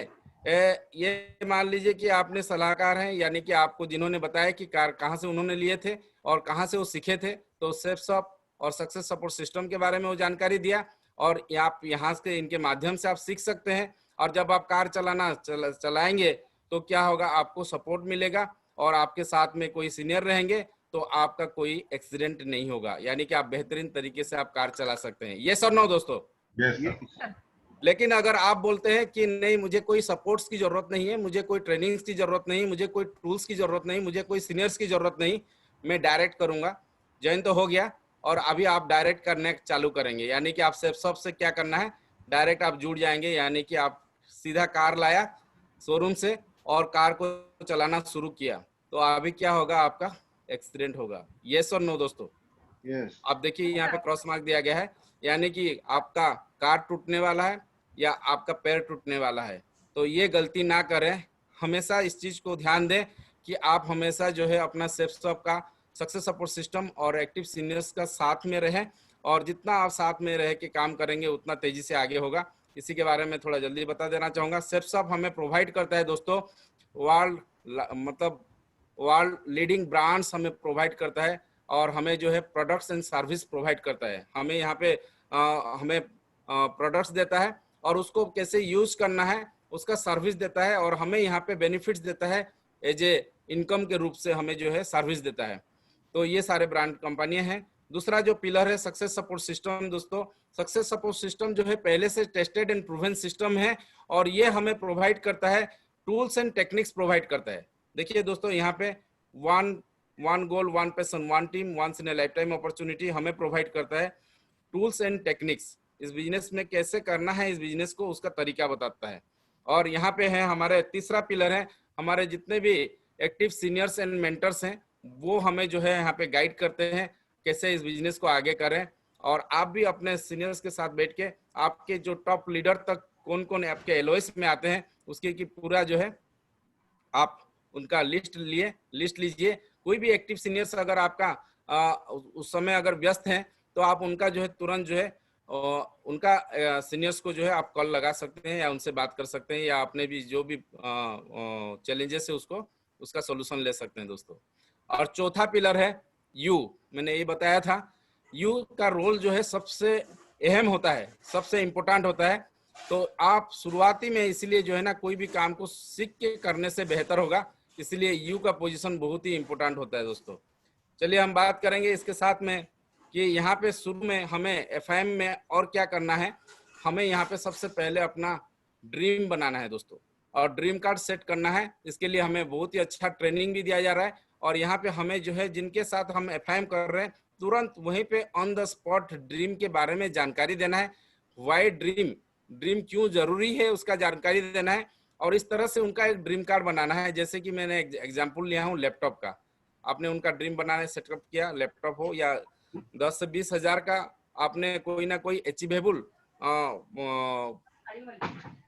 ये मान लीजिए कि आपने सलाहकार हैं, यानी कि आपको जिन्होंने बताया कि कार कहाँ से उन्होंने लिए थे और कहाँ से वो सीखे थे, तो सेप्सअप और सक्सेस सपोर्ट सिस्टम के बारे में वो जानकारी दिया, और आप यहाँ से इनके माध्यम से आप सीख सकते हैं। और जब आप कार चलाएंगे तो क्या होगा, आपको सपोर्ट मिलेगा और आपके साथ में कोई सीनियर रहेंगे, तो आपका कोई एक्सीडेंट नहीं होगा, यानी कि आप बेहतरीन तरीके से आप कार चला सकते हैं। यस और नो दोस्तों? Yes Yes. सर। लेकिन अगर आप बोलते हैं कि नहीं, मुझे कोई सपोर्ट्स की जरूरत नहीं है, मुझे कोई ट्रेनिंग्स की जरूरत नहीं, मुझे कोई टूल्स की जरूरत नहीं, मुझे कोई सीनियर्स की जरूरत नहीं, मैं डायरेक्ट करूंगा, जॉइन तो हो गया, और अभी आप डायरेक्ट करने चालू करेंगे, यानी कि आप सबसे क्या करना है, डायरेक्ट आप जुड़ जाएंगे, यानी कि आप सीधा कार लाया शोरूम से और कार को चलाना शुरू किया, तो अभी क्या होगा, आपका एक्सीडेंट होगा। यस और नो दोस्तों? Yes. आप देखिए यहाँ पे क्रॉस मार्क दिया गया है, यानी कि आपका कार टूटने वाला है या आपका पैर टूटने वाला है। तो ये गलती ना करें, हमेशा इस चीज को ध्यान दें कि आप हमेशा जो है अपना सेप्सअप का सक्सेस सपोर्ट सिस्टम और एक्टिव सीनियर्स का साथ में रहें, और जितना आप साथ में रह के काम करेंगे उतना तेजी से आगे होगा। इसी के बारे में थोड़ा जल्दी बता देना चाहूंगा। सेप्सअप हमें प्रोवाइड करता है दोस्तों वर्ल्ड लीडिंग ब्रांड्स हमें प्रोवाइड करता है, और हमें जो है प्रोडक्ट्स एंड सर्विस प्रोवाइड करता है। हमें यहाँ पे हमें प्रोडक्ट्स देता है और उसको कैसे यूज करना है उसका सर्विस देता है, और हमें यहाँ पे बेनिफिट्स देता है, एज ए इनकम के रूप से हमें जो है सर्विस देता है। तो ये सारे ब्रांड कंपनियां हैं। दूसरा जो पिलर है सक्सेस सपोर्ट सिस्टम, दोस्तों सक्सेस सपोर्ट सिस्टम जो है पहले से टेस्टेड एंड प्रूवन सिस्टम है, और ये हमें प्रोवाइड करता है टूल्स एंड टेक्निक्स प्रोवाइड करता है। देखिए दोस्तों, यहाँ पे one goal, one passion, one team, once in a life time opportunity हमें प्रोवाइड करता है। टूल्स एंड टेक्निक्स, इस बिजनेस में कैसे करना है, इस बिजनेस को उसका तरीका बताता है। और यहाँ पे है हमारे तीसरा पिलर है, हमारे जितने भी एक्टिव सीनियर्स एंड मेंटर्स हैं वो हमें जो है यहाँ पे गाइड करते हैं कैसे इस बिजनेस को आगे करें। और आप भी अपने सीनियर्स के साथ बैठ के आपके जो टॉप लीडर तक कौन कौन आपके एलओएस में आते हैं उसके की पूरा जो है आप उनका लिस्ट लीजिए। कोई भी एक्टिव सीनियर्स अगर आपका उस समय अगर व्यस्त हैं तो आप उनका जो है तुरंत जो है उनका सीनियर्स को जो है आप कॉल लगा सकते हैं या उनसे बात कर सकते हैं, या अपने भी जो भी चैलेंजेस है उसका सॉल्यूशन ले सकते हैं दोस्तों। और चौथा पिलर है यू। मैंने ये बताया था, यू का रोल जो है सबसे अहम होता है, सबसे इम्पोर्टेंट होता है। तो आप शुरुआती में इसलिए जो है ना कोई भी काम को सीख के करने से बेहतर होगा, इसलिए यू का पोजीशन बहुत ही इम्पोर्टेंट होता है दोस्तों। चलिए हम बात करेंगे इसके साथ में कि यहाँ पे शुरू में हमें एफआईएम में और क्या करना है। हमें यहाँ पे सबसे पहले अपना ड्रीम बनाना है दोस्तों, और ड्रीम कार्ड सेट करना है। इसके लिए हमें बहुत ही अच्छा ट्रेनिंग भी दिया जा रहा है, और यहाँ पे हमें जो है जिनके साथ हम एफआईएम कर रहे हैं तुरंत वहीं पे ऑन द स्पॉट ड्रीम के बारे में जानकारी देना है। वाई ड्रीम क्यों जरूरी है उसका जानकारी देना है, और इस तरह से उनका एक ड्रीम कार्ड बनाना है। जैसे कि मैंने एग्जाम्पल लिया हूँ लैपटॉप का, आपने उनका ड्रीम बनाने सेटअप किया, लैपटॉप हो या 10 से 20 हजार का, आपने कोई ना कोई अचीवेबल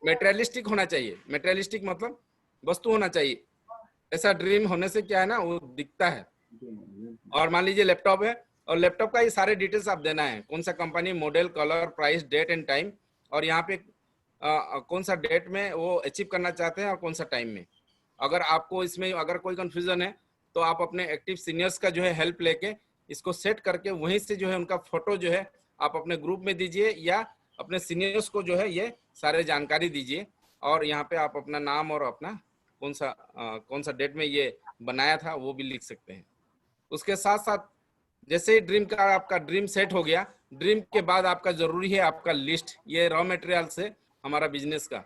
मेटेरियलिस्टिक होना चाहिए। मेटेरियलिस्टिक मतलब वस्तु होना चाहिए। ऐसा ड्रीम होने से क्या है ना, वो दिखता है और मान लीजिए लैपटॉप है, और लैपटॉप का ये सारे डिटेल्स आप देना है, कौन सा company, model, colour, price, date and time, और यहाँ पे कौन सा डेट में वो अचीव करना चाहते हैं और कौन सा टाइम में। अगर आपको इसमें अगर कोई कंफ्यूजन है तो आप अपने एक्टिव सीनियर्स का जो है हेल्प लेके इसको सेट करके वहीं से जो है उनका फोटो जो है आप अपने ग्रुप में दीजिए या अपने सीनियर्स को जो है ये सारे जानकारी दीजिए, और यहाँ पे आप अपना नाम और अपना कौन सा डेट में ये बनाया था वो भी लिख सकते हैं। उसके साथ साथ जैसे ही ड्रीम कार्ड आपका ड्रीम सेट हो गया, ड्रीम के बाद आपका जरूरी है आपका लिस्ट। ये रॉ मटेरियल से हमारा बिजनेस का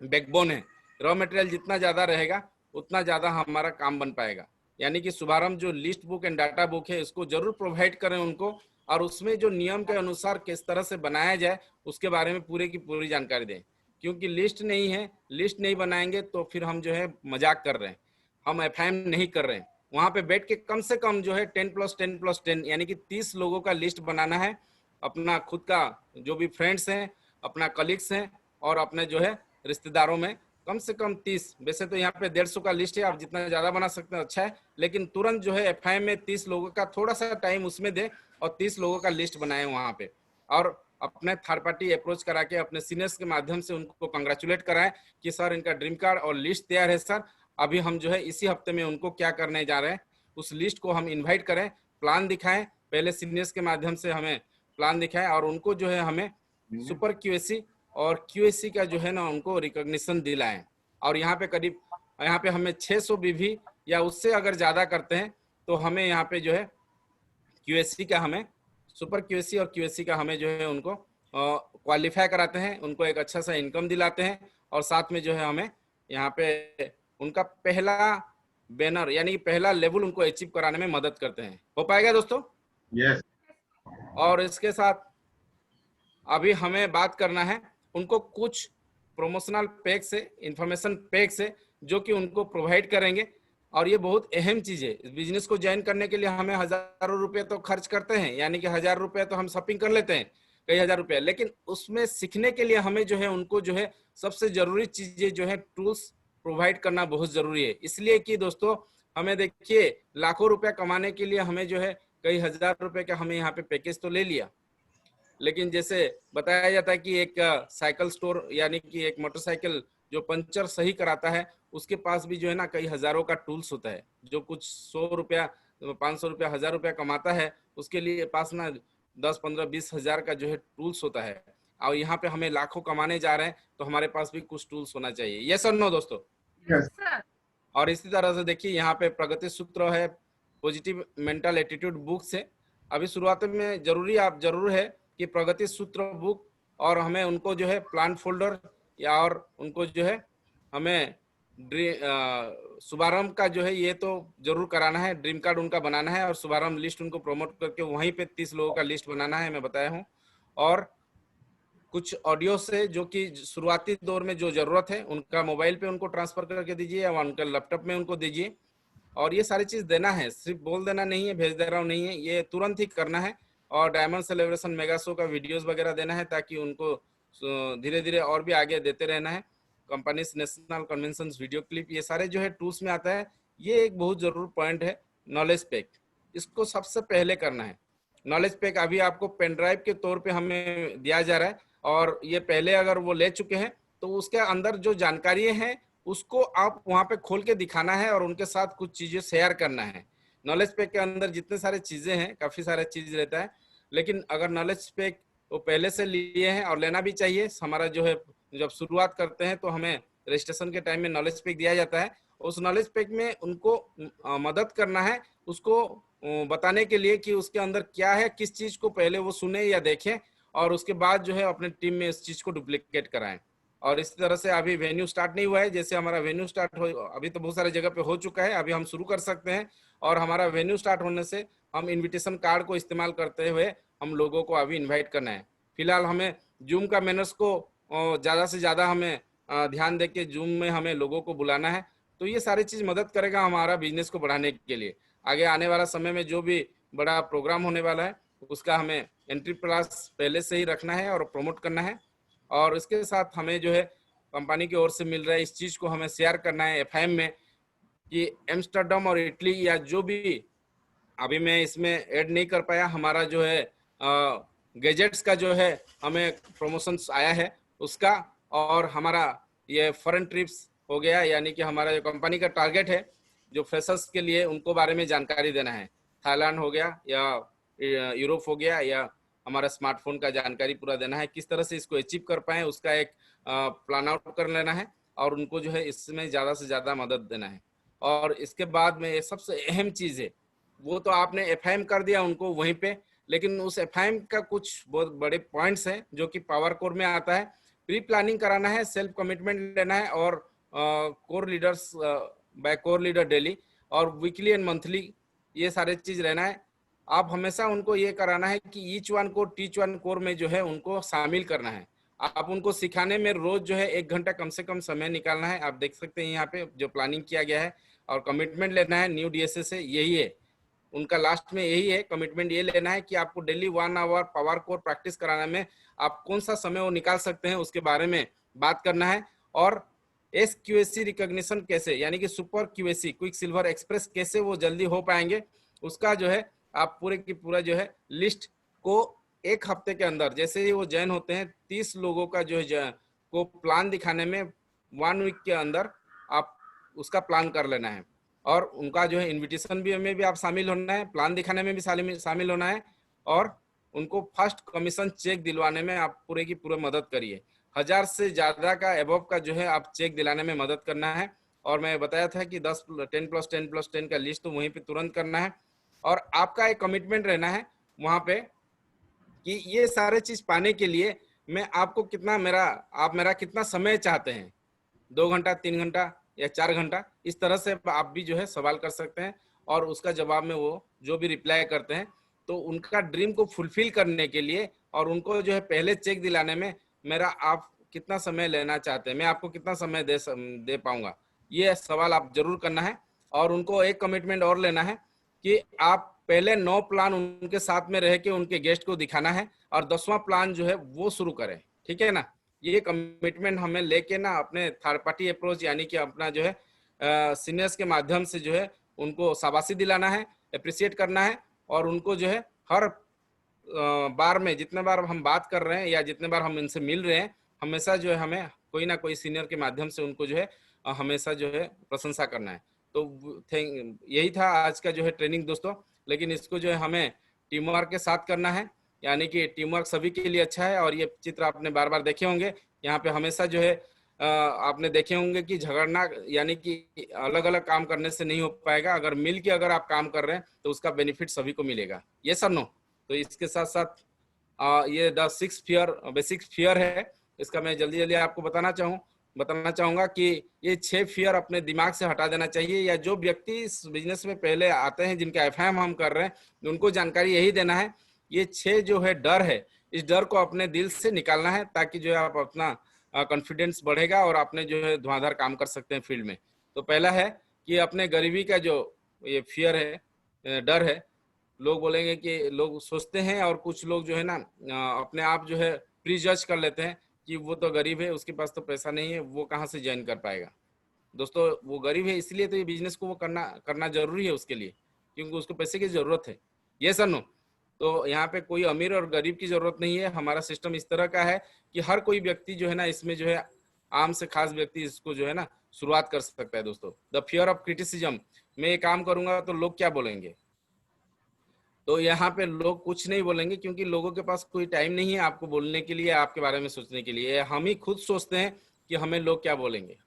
बैकबोन है। रॉ मटेरियल जितना ज्यादा रहेगा उतना ज्यादा हमारा काम बन पाएगा। यानी कि शुभारंभ जो list book and data book है इसको जरूर प्रोवाइड करें उनको, और उसमें जो नियम के अनुसार किस तरह से बनाया जाए उसके बारे में पूरे की पूरी जानकारी दें। क्योंकि लिस्ट नहीं है, लिस्ट नहीं बनाएंगे तो फिर हम जो है मजाक कर रहे हैं, हम एफआईएम नहीं कर रहे हैं। वहां पे बैठ के कम से कम जो है 10+10+10 यानी कि 30 लोगों का लिस्ट बनाना है, अपना खुद का जो भी फ्रेंड्स हैं, अपना कलीग्स हैं, और अपने जो है रिश्तेदारों में कम से कम 30। वैसे तो यहाँ पे 150 का लिस्ट है, आप जितना ज्यादा बना सकते हैं अच्छा है, लेकिन तुरंत जो है एफआईएम में 30 लोगों का थोड़ा सा टाइम उसमें दे और 30 लोगों का लिस्ट बनाए वहां पे, और अपने थर्ड पार्टी अप्रोच करा के अपने सीनियर्स के माध्यम से उनको कंग्रेचुलेट कराएं कि सर इनका ड्रीम कार्ड और लिस्ट तैयार है सर, अभी हम जो है इसी हफ्ते में उनको क्या करने जा रहे हैं उस लिस्ट को हम इन्वाइट करें, प्लान दिखाएं, पहले सीनियर्स के माध्यम से हमें प्लान दिखाएं, और उनको जो है हमें सुपर क्यूएसी और क्यूएसी का जो है ना उनको रिकॉग्निशन दिलाएं। और यहाँ पे करीब यहाँ पे हमें 600 बीवी या उससे अगर ज्यादा करते हैं तो हमें यहाँ पे जो है क्यूएससी का हमें सुपर क्यूएससी और क्यूएससी का हमें जो है उनको क्वालिफाई कराते हैं, उनको एक अच्छा सा इनकम दिलाते हैं, और साथ में जो है हमें यहाँ पे उनका पहला बैनर यानी कि पहला लेवल उनको अचीव कराने में मदद करते हैं। हो पाएगा दोस्तों? Yes. और इसके साथ अभी हमें बात करना है उनको कुछ प्रोमोशनल पैक से, इंफॉर्मेशन पैक से, जो कि उनको प्रोवाइड करेंगे। और ये बहुत अहम चीज है, इस बिजनेस को ज्वाइन करने के लिए हमें हजारों रुपए तो खर्च करते हैं, यानी कि 1000 रुपए तो हम शॉपिंग कर लेते हैं, कई हजार रुपए, लेकिन उसमें सीखने के लिए हमें जो है उनको जो है सबसे जरूरी चीजें जो है टूल्स प्रोवाइड करना बहुत जरूरी है। इसलिए कि दोस्तों हमें देखिए लाखों रुपया कमाने के लिए हमें जो है कई हजार रुपए का हमें यहाँ पे पैकेज तो ले लिया, लेकिन जैसे बताया जाता है कि एक साइकिल स्टोर यानी कि एक मोटरसाइकिल जो पंचर सही कराता है उसके पास भी जो है ना कई हजारों का टूल्स होता है। जो कुछ 100 रुपया, 500 रुपया, 1000 रुपया कमाता है उसके लिए पास ना 10, 15, 20 हजार का जो है टूल्स होता है। और यहाँ पे हमें लाखों कमाने जा रहे हैं तो हमारे पास भी कुछ टूल्स होना चाहिए। यस और नो दोस्तों? Yes. सर और इसी तरह से देखिए यहाँ पे प्रगति सूत्र है, पॉजिटिव मेंटल एटीट्यूड बुक से। अभी शुरुआत में जरूर है कि प्रगति सूत्र बुक, और हमें उनको जो है प्लान फोल्डर या और उनको जो है हमें शुभारंभ का जो है ये तो जरूर कराना है, ड्रीम कार्ड उनका बनाना है, और शुभारंभ लिस्ट उनको प्रमोट करके वहीं पे 30 लोगों का लिस्ट बनाना है, मैं बताया हूँ। और कुछ ऑडियो से जो कि शुरुआती दौर में जो जरूरत है उनका मोबाइल पे उनको ट्रांसफर करके दीजिए या उनका लैपटॉप में उनको दीजिए। और ये सारी चीज देना है, सिर्फ बोल देना नहीं है, भेज दे रहा हूँ नहीं है, ये तुरंत ही करना है। और डायमंड सेलिब्रेशन मेगा शो का वीडियोस वगैरह देना है ताकि उनको धीरे धीरे और भी आगे देते रहना है। Companies national convention video clip, ये सारे जो है टूल्स में आता है। ये एक बहुत जरूर पॉइंट है, नॉलेज पैक, इसको सबसे पहले करना है। नॉलेज पैक अभी आपको पेन ड्राइव के तौर पे हमें दिया जा रहा है, और ये पहले अगर वो ले चुके हैं तो उसके अंदर जो जानकारी है उसको आप वहां पे खोल के दिखाना है और उनके साथ कुछ चीजें शेयर करना है। नॉलेज पैक के अंदर जितने सारे चीजें हैं, काफी सारे चीज रहता है, लेकिन अगर नॉलेज पैक वो पहले से लिए हैं और लेना भी चाहिए। हमारा जो है जब शुरुआत करते हैं तो हमें रजिस्ट्रेशन के टाइम में नॉलेज पैक दिया जाता है। उस नॉलेज पैक में उनको मदद करना है, उसको बताने के लिए कि उसके अंदर क्या है, किस चीज को पहले वो सुने या देखें, और उसके बाद जो है अपने टीम में इस चीज को डुप्लीकेट कराएं। और इस तरह से अभी वेन्यू स्टार्ट नहीं हुआ है, जैसे हमारा वेन्यू स्टार्ट हो, अभी तो बहुत सारे जगह पे हो चुका है, अभी हम शुरू कर सकते हैं। और हमारा वेन्यू स्टार्ट होने से हम इनविटेशन कार्ड को इस्तेमाल करते हुए हम लोगों को अभी इन्वाइट करना है। फिलहाल हमें जूम का मैनर्स को ज्यादा से ज्यादा हमें ध्यान दे के जूम में हमें लोगों को बुलाना है। तो ये सारी चीज मदद करेगा हमारा बिजनेस को बढ़ाने के लिए। आगे आने वाला समय में जो भी बड़ा प्रोग्राम होने वाला है उसका हमें एंट्री प्राइस पहले से ही रखना है और प्रमोट करना है। और इसके साथ हमें जो है कंपनी की ओर से मिल रहा है इस चीज को हमें शेयर करना है एफआईएम में कि एम्स्टर्डम और इटली या जो भी अभी मैं इसमें ऐड नहीं कर पाया, हमारा जो है गैजेट्स का जो है हमें प्रमोशंस आया है उसका, और हमारा ये फॉरेन ट्रिप्स हो गया, यानी कि हमारा जो कंपनी का टारगेट है जो फ्रेशर्स के लिए उनको बारे में जानकारी देना है। थाईलैंड हो गया या यूरोप हो गया, या हमारा स्मार्टफोन का जानकारी पूरा देना है, किस तरह से इसको अचीव कर पाए उसका एक प्लान आउट कर लेना है, और उनको जो है इसमें ज़्यादा से ज़्यादा मदद देना है। और इसके बाद में ये सबसे अहम चीज़ है, वो तो आपने एफआईएम कर दिया उनको वहीं पे, लेकिन उस एफआईएम का कुछ बहुत बड़े पॉइंट्स हैं जो कि पावर कोर में आता है। प्री प्लानिंग कराना है, सेल्फ कमिटमेंट लेना है, और core leaders by core leader daily और वीकली एंड मंथली ये सारे चीज रहना है। आप हमेशा उनको ये कराना है कि ईच वन को टीच वन कोर में जो है उनको शामिल करना है। आप उनको सिखाने में रोज जो है 1 घंटा कम से कम समय निकालना है। आप देख सकते हैं यहाँ पे जो प्लानिंग किया गया है, और कमिटमेंट लेना है न्यू डीएसए से, यही है उनका लास्ट में, यही है कमिटमेंट, ये लेना है कि आपको daily 1 hour power core practice कराने में आप कौन सा समय वो निकाल सकते हैं उसके बारे में बात करना है। और SQSC रिकॉग्निशन कैसे, यानी कि super QSC quick silver express कैसे वो जल्दी हो पाएंगे, उसका जो है आप पूरे की पूरा जो है लिस्ट को 1 हफ्ते के अंदर, जैसे ही वो ज्वाइन होते हैं 30 लोगों का जो है को प्लान दिखाने में 1 वीक के अंदर आप उसका प्लान कर लेना है। और उनका जो है इनविटेशन में भी आप शामिल होना है, प्लान दिखाने में भी शामिल होना है, और उनको फर्स्ट कमीशन चेक दिलवाने में आप पूरे की पूरे मदद करिए। 1000 से ज्यादा का एबव का जो है आप चेक दिलाने में मदद करना है। और मैं बताया था कि 10+10+10 का लिस्ट तो वहीं पे तुरंत करना है। और आपका एक कमिटमेंट रहना है वहां पे कि ये सारे चीज पाने के लिए मैं आपको कितना आप मेरा कितना समय चाहते हैं, 2 घंटा, 3 घंटा या 4 घंटा, इस तरह से आप भी जो है सवाल कर सकते हैं। और उसका जवाब में वो जो भी रिप्लाई करते हैं, तो उनका ड्रीम को फुलफिल करने के लिए और उनको जो है पहले चेक दिलाने में मेरा आप कितना समय लेना चाहते हैं, मैं आपको कितना समय दे पाऊंगा, ये सवाल आप जरूर करना है। और उनको एक कमिटमेंट और लेना है कि आप पहले 9 प्लान उनके साथ में रह के उनके गेस्ट को दिखाना है, और 10वां प्लान जो है वो शुरू करें, ठीक है ना। ये कमिटमेंट हमें लेके ना अपने थर्ड पार्टी अप्रोच, यानी कि अपना जो है सीनियर्स के माध्यम से जो है उनको शाबाशी दिलाना है, अप्रिशिएट करना है, और उनको जो है हर बार में जितने बार हम बात कर रहे हैं या जितने बार हम इनसे मिल रहे हैं, हमेशा जो है हमें कोई ना कोई सीनियर के माध्यम से उनको जो है हमेशा जो है प्रशंसा करना है। तो यही था आज का जो है ट्रेनिंग दोस्तों। लेकिन इसको जो है हमें टीम वर्क के साथ करना है, यानी कि टीम वर्क सभी के लिए अच्छा है। और ये चित्र आपने बार बार देखे होंगे, यहाँ पे हमेशा जो है आपने देखे होंगे कि झगड़ना, यानी कि अलग अलग काम करने से नहीं हो पाएगा। अगर मिल के अगर आप काम कर रहे हैं तो उसका बेनिफिट सभी को मिलेगा, ये सर नो। तो इसके साथ साथ ये द 6 फियर बेसिक फियर है, इसका मैं जल्दी जल्दी आपको बताना चाहूंगा कि ये 6 फियर अपने दिमाग से हटा देना चाहिए। या जो व्यक्ति इस बिजनेस में पहले आते हैं, जिनका एफएम हम कर रहे हैं, उनको जानकारी यही देना है, ये 6 जो है डर है, इस डर को अपने दिल से निकालना है, ताकि जो है आप अपना कॉन्फिडेंस बढ़ेगा और आपने जो है धुआंधार काम कर सकते हैं फील्ड में। तो पहला है कि अपने गरीबी का जो ये फियर है, डर है। लोग बोलेंगे कि लोग सोचते हैं, और कुछ लोग जो है ना अपने आप जो है प्री जज कर लेते हैं कि वो तो गरीब है, उसके पास तो पैसा नहीं है, वो कहाँ से ज्वाइन कर पाएगा। दोस्तों वो गरीब है इसलिए तो ये बिजनेस को वो करना जरूरी है उसके लिए, क्योंकि उसको पैसे की जरूरत है, ये सर नो। तो यहाँ पे कोई अमीर और गरीब की जरूरत नहीं है। हमारा सिस्टम इस तरह का है कि हर कोई व्यक्ति जो है ना इसमें जो है आम से खास व्यक्ति इसको जो है ना शुरुआत कर सकता है। दोस्तों द फियर ऑफ क्रिटिसिज्म, मैं ये काम करूंगा तो लोग क्या बोलेंगे, तो यहाँ पे लोग कुछ नहीं बोलेंगे, क्योंकि लोगों के पास कोई टाइम नहीं है आपको बोलने के लिए, आपके बारे में सोचने के लिए। हम ही खुद सोचते हैं कि हमें लोग क्या बोलेंगे।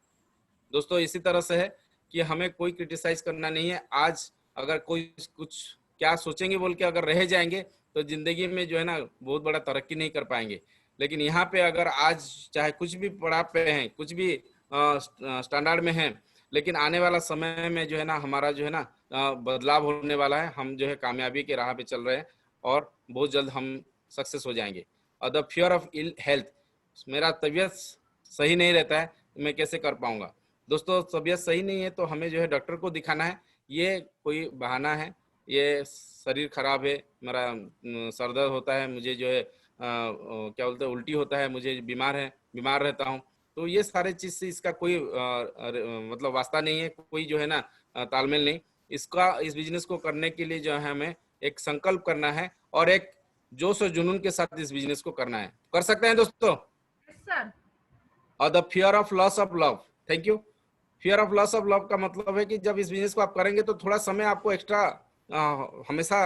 दोस्तों इसी तरह से है कि हमें कोई क्रिटिसाइज करना नहीं है। आज अगर कोई कुछ क्या सोचेंगे बोल के अगर रह जाएंगे तो जिंदगी में जो है ना बहुत बड़ा तरक्की नहीं कर पाएंगे। लेकिन यहाँ पे अगर आज चाहे कुछ भी पड़ाव पे हैं, कुछ भी स्टैंडर्ड में हैं, लेकिन आने वाला समय में जो है ना हमारा जो है ना बदलाव होने वाला है। हम जो है कामयाबी के राह पे चल रहे हैं और बहुत जल्द हम सक्सेस हो जाएंगे। और the fear of ill health, मेरा तबीयत सही नहीं रहता है, मैं कैसे कर पाऊंगा। दोस्तों तबीयत सही नहीं है तो हमें जो है डॉक्टर को दिखाना है। ये कोई बहाना है, ये शरीर खराब है, मेरा सर दर्द होता है, मुझे जो है क्या बोलते हैं उल्टी होता है, मुझे बीमार रहता हूँ, तो ये सारे चीज से इसका कोई मतलब वास्ता नहीं है, कोई जो है ना तालमेल नहीं। इस बिजनेस को करने के लिए जो है हमें एक संकल्प करना है और एक जोश और जुनून के साथ इस बिजनेस को करना है। कर सकते हैं दोस्तों? Yes, sir. और the fear of loss of love, thank you. Fear of loss of love का मतलब है कि जब इस बिजनेस को आप करेंगे तो थोड़ा समय आपको एक्स्ट्रा हमेशा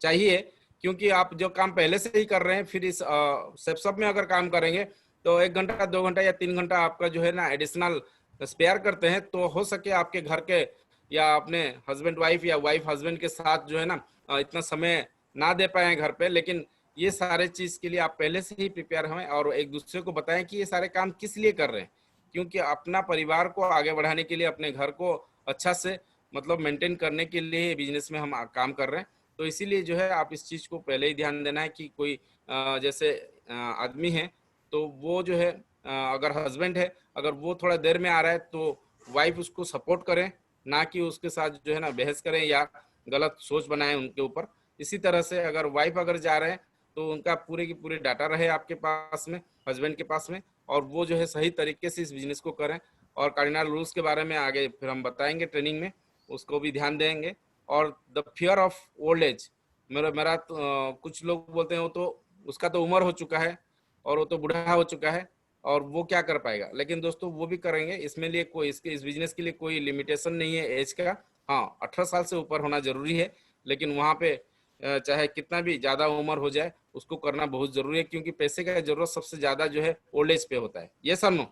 चाहिए, क्योंकि आप जो काम पहले से ही कर रहे हैं फिर इस सब में अगर काम करेंगे तो 1 घंटा 2 घंटा या 3 घंटा आपका जो है ना एडिशनल स्पेयर करते हैं, तो हो सके आपके घर के या अपने हस्बैंड वाइफ या वाइफ हस्बैंड के साथ जो है ना इतना समय ना दे पाए घर पे। लेकिन ये सारे चीज के लिए आप पहले से ही प्रिपेयर हों और एक दूसरे को बताएं कि ये सारे काम किस लिए कर रहे हैं, क्योंकि अपना परिवार को आगे बढ़ाने के लिए, अपने घर को अच्छा से मतलब मेंटेन करने के लिए बिजनेस में हम काम कर रहे हैं। तो इसीलिए जो है आप इस चीज को पहले ही ध्यान देना है कि कोई जैसे आदमी है तो वो जो है अगर हस्बैंड है, अगर वो थोड़ा देर में आ रहा है तो वाइफ उसको सपोर्ट करें, ना कि उसके साथ जो है ना बहस करें या गलत सोच बनाएं उनके ऊपर। इसी तरह से अगर वाइफ अगर जा रहे हैं तो उनका पूरे की पूरे डाटा रहे आपके पास में, हस्बैंड के पास में, और वो जो है सही तरीके से इस बिजनेस को करें। और कार्डिनल रूल्स के बारे में आगे फिर हम बताएंगे ट्रेनिंग में, उसको भी ध्यान देंगे। और the fear of old age, मेरा कुछ लोग बोलते हैं वो तो उसका तो उम्र हो चुका है और वो तो बूढ़ा हो चुका है और वो क्या कर पाएगा। लेकिन दोस्तों वो भी करेंगे, इसमें लिए कोई इस बिजनेस के लिए कोई लिमिटेशन नहीं है एज का। हाँ, 18 साल से ऊपर होना जरूरी है, लेकिन वहाँ पे चाहे कितना भी ज्यादा उम्र हो जाए उसको करना बहुत जरूरी है, क्योंकि पैसे का जरूरत सबसे ज्यादा जो है ओल्ड एज पे होता है। ये सर नो।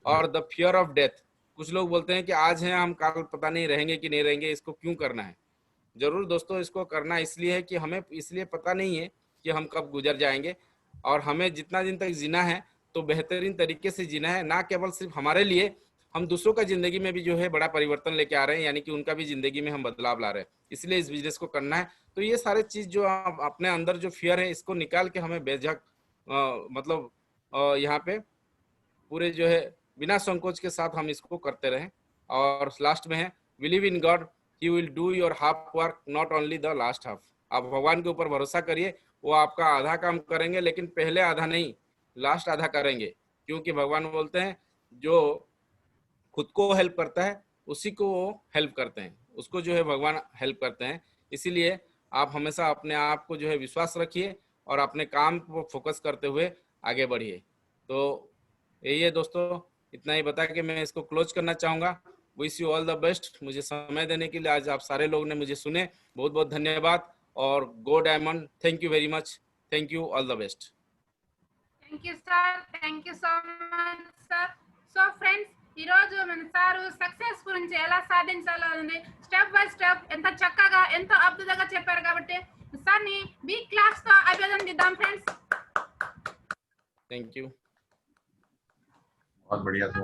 और द फियर ऑफ डेथ, कुछ लोग बोलते हैं कि आज हैं हम, कल पता नहीं रहेंगे कि नहीं रहेंगे, इसको क्यों करना है? जरूर दोस्तों, इसको करना इसलिए है कि हमें इसलिए पता नहीं है कि हम कब गुजर जाएंगे, और हमें जितना दिन तक जीना है तो बेहतरीन तरीके से जीना है, ना केवल सिर्फ हमारे लिए, हम दूसरों का जिंदगी में भी जो है बड़ा परिवर्तन लेके आ रहे हैं, यानी कि उनका भी जिंदगी में हम बदलाव ला रहे हैं। इसलिए इस बिजनेस को करना है। तो ये सारे चीज जो आप अपने अंदर जो फियर है इसको निकाल के हमें बेझक मतलब यहाँ पे पूरे जो है बिना संकोच के साथ हम इसको करते रहें। और लास्ट में है believe in God, he will do your half work, not only the last half. आप भगवान के ऊपर भरोसा करिए, वो आपका आधा काम करेंगे, लेकिन पहले आधा नहीं, लास्ट आधा करेंगे। क्योंकि भगवान बोलते हैं जो खुद को हेल्प करता है उसी को वो हेल्प करते हैं, उसको जो है भगवान हेल्प करते हैं। इसीलिए आप हमेशा अपने आप को जो है विश्वास रखिए और अपने काम को फोकस करते हुए आगे बढ़िए। तो यही है दोस्तों, इतना ही बता के मैं इसको क्लोज करना चाहूंगा। Wish you all the best. मुझे समय देने के लिए, आज आप सारे लोग ने मुझे सुने, बहुत बहुत धन्यवाद। और गो diamond, thank you very much, thank you, all the best. Thank you, sir. Thank you so much, sir. So, friends, ఈ రోజు మన సారు సక్సెస్ గురించి ఎలా సాధించాలో ఉంది స్టెప్ బై స్టెప్ ఎంత చక్కగా ఎంతో అద్భుతంగా చెప్పారు కాబట్టి సార్ ని బిగ్ క్లాప్స్ తో అభినందిద్దాం ఫ్రెండ్స్. Thank you. बहुत बढ़िया था।